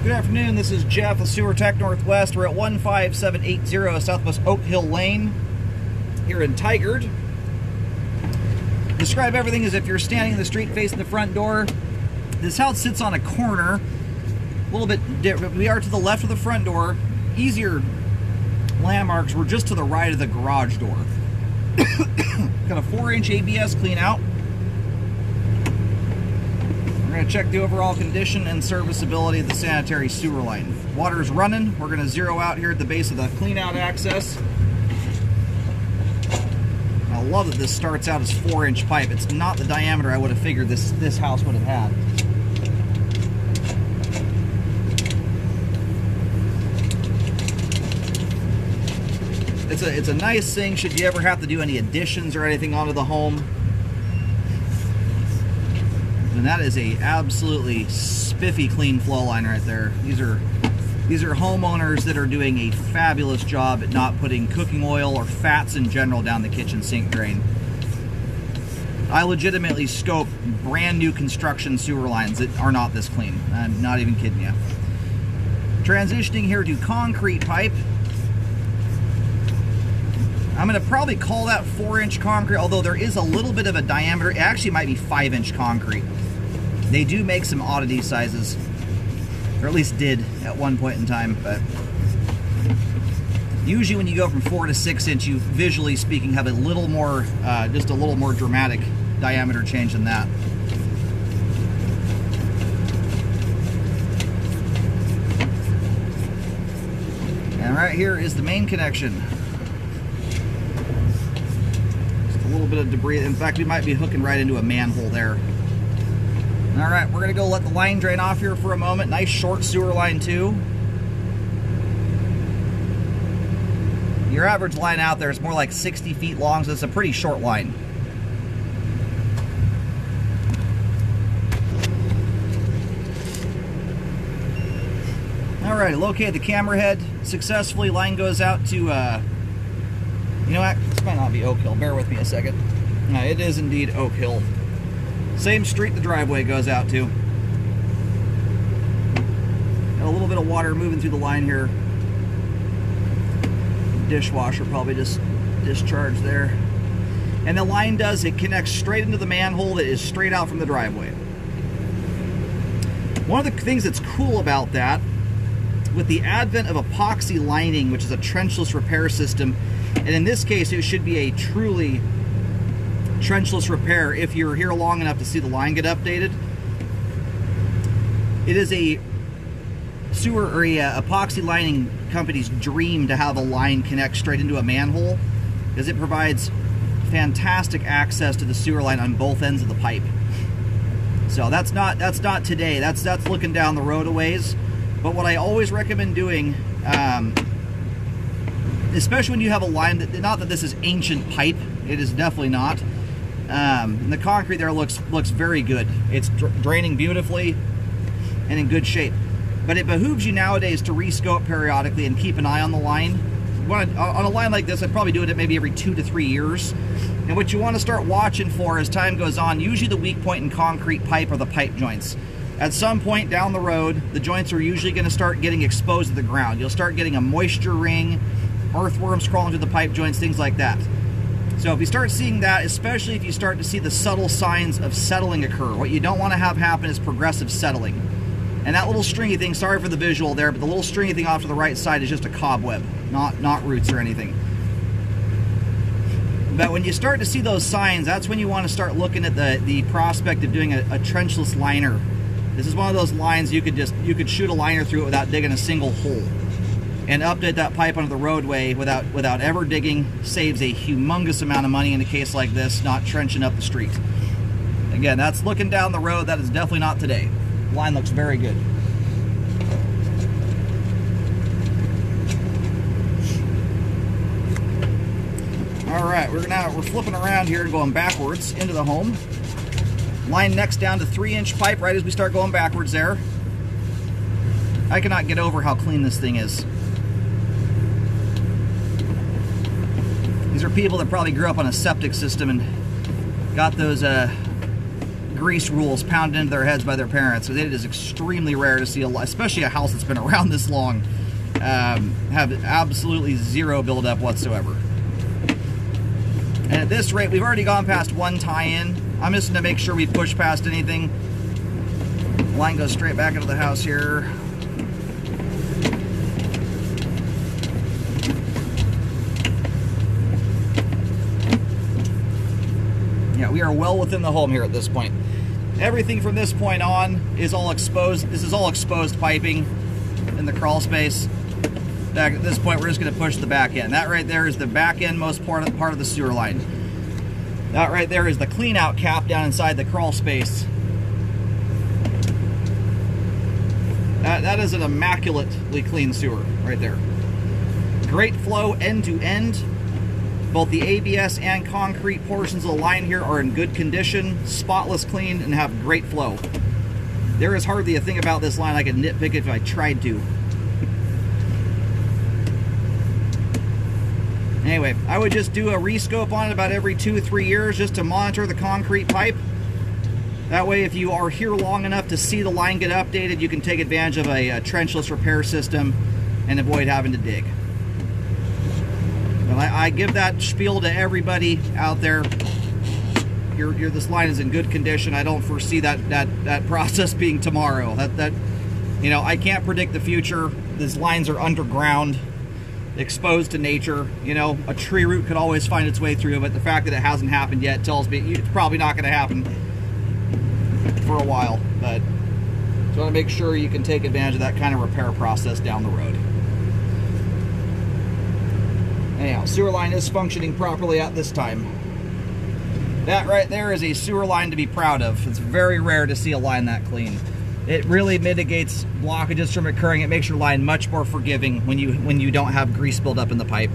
Good afternoon, this is Jeff with Sewer Tech Northwest. We're at 15780 Southwest Oak Hill Lane here in Tigard. Describe everything as if you're standing in the street facing the front door. This house sits on a corner, a little bit different. We are to the left of the front door. Easier landmarks, we're just to the right of the garage door. Got a 4-inch ABS clean out. We're going to check the overall condition and serviceability of the sanitary sewer line. Water's running. We're going to zero out here at the base of the clean out access. I love that this starts out as 4-inch pipe. It's not the diameter I would have figured this house would have had. It's a nice thing should you ever have to do any additions or anything onto the home. And that is a absolutely spiffy clean flow line right there. These are homeowners that are doing a fabulous job at not putting cooking oil or fats in general down the kitchen sink drain. I legitimately scope brand new construction sewer lines that are not this clean. I'm not even kidding you. Transitioning here to concrete pipe. I'm going to probably call that 4-inch concrete, although there is a little bit of a diameter. It actually might be 5-inch concrete. They do make some oddity sizes, or at least did at one point in time, but usually when you go from 4 to 6 inch, you, visually speaking, have a little more, just a little more dramatic diameter change than that. And right here is the main connection. Just a little bit of debris. In fact, we might be hooking right into a manhole there. All right, we're gonna go let the line drain off here for a moment. Nice short sewer line too. Your average line out there is more like 60 feet long, so it's a pretty short line. All right, locate the camera head successfully. Line goes out to, you know what? This might not be Oak Hill. Bear with me a second. No, it is indeed Oak Hill. Same street the driveway goes out to. Got a little bit of water moving through the line here. Dishwasher probably just discharged there. And the line it connects straight into the manhole that is straight out from the driveway. One of the things that's cool about that, with the advent of epoxy lining, which is a trenchless repair system, and in this case it should be a truly trenchless repair if you're here long enough to see the line get updated. It is a sewer or epoxy lining company's dream to have a line connect straight into a manhole, because it provides fantastic access to the sewer line on both ends of the pipe. So that's not today. That's looking down the road a ways. But what I always recommend doing, especially when you have a line that, not that this is ancient pipe, it is definitely not. The concrete there looks very good. It's draining beautifully and in good shape. But it behooves you nowadays to rescope periodically and keep an eye on the line. On a line like this, I'd probably do it maybe every 2 to 3 years. And what you want to start watching for as time goes on, usually the weak point in concrete pipe are the pipe joints. At some point down the road, the joints are usually going to start getting exposed to the ground. You'll start getting a moisture ring, earthworms crawling through the pipe joints, things like that. So if you start seeing that, especially if you start to see the subtle signs of settling occur, what you don't want to have happen is progressive settling. And that little stringy thing, sorry for the visual there, but the little stringy thing off to the right side is just a cobweb, not roots or anything. But when you start to see those signs, that's when you want to start looking at the prospect of doing a trenchless liner. This is one of those lines you could shoot a liner through it without digging a single hole. And update that pipe onto the roadway without ever digging. Saves a humongous amount of money in a case like this, not trenching up the street. Again, that's looking down the road. That is definitely not today. The line looks very good. All right, we're flipping around here and going backwards into the home. Line next down to 3-inch pipe right as we start going backwards there. I cannot get over how clean this thing is. These are people that probably grew up on a septic system and got those grease rules pounded into their heads by their parents. So it is extremely rare to see, especially a house that's been around this long, have absolutely zero buildup whatsoever. And at this rate, we've already gone past one tie-in. I'm just going to make sure we push past anything. Line goes straight back into the house here. Yeah, we are well within the home here at this point. Everything from this point on is all exposed. This is all exposed piping in the crawl space. Back at this point, we're just going to push the back end. That right there is the back end most part of the sewer line. That right there is the clean out cap down inside the crawl space. That is an immaculately clean sewer right there. Great flow end to end. Both the ABS and concrete portions of the line here are in good condition, spotless clean, and have great flow. There is hardly a thing about this line I could nitpick if I tried to. Anyway, I would just do a rescope on it about every 2 or 3 years just to monitor the concrete pipe. That way, if you are here long enough to see the line get updated, you can take advantage of a trenchless repair system and avoid having to dig. But I give that spiel to everybody out there. This line is in good condition. I don't foresee that process being tomorrow. You know, I can't predict the future. These lines are underground, exposed to nature. You know, a tree root could always find its way through, but the fact that it hasn't happened yet tells me it's probably not going to happen for a while. But just want to make sure you can take advantage of that kind of repair process down the road. Anyhow, sewer line is functioning properly at this time. That right there is a sewer line to be proud of. It's very rare to see a line that clean. It really mitigates blockages from occurring. It makes your line much more forgiving when you don't have grease buildup in the pipe.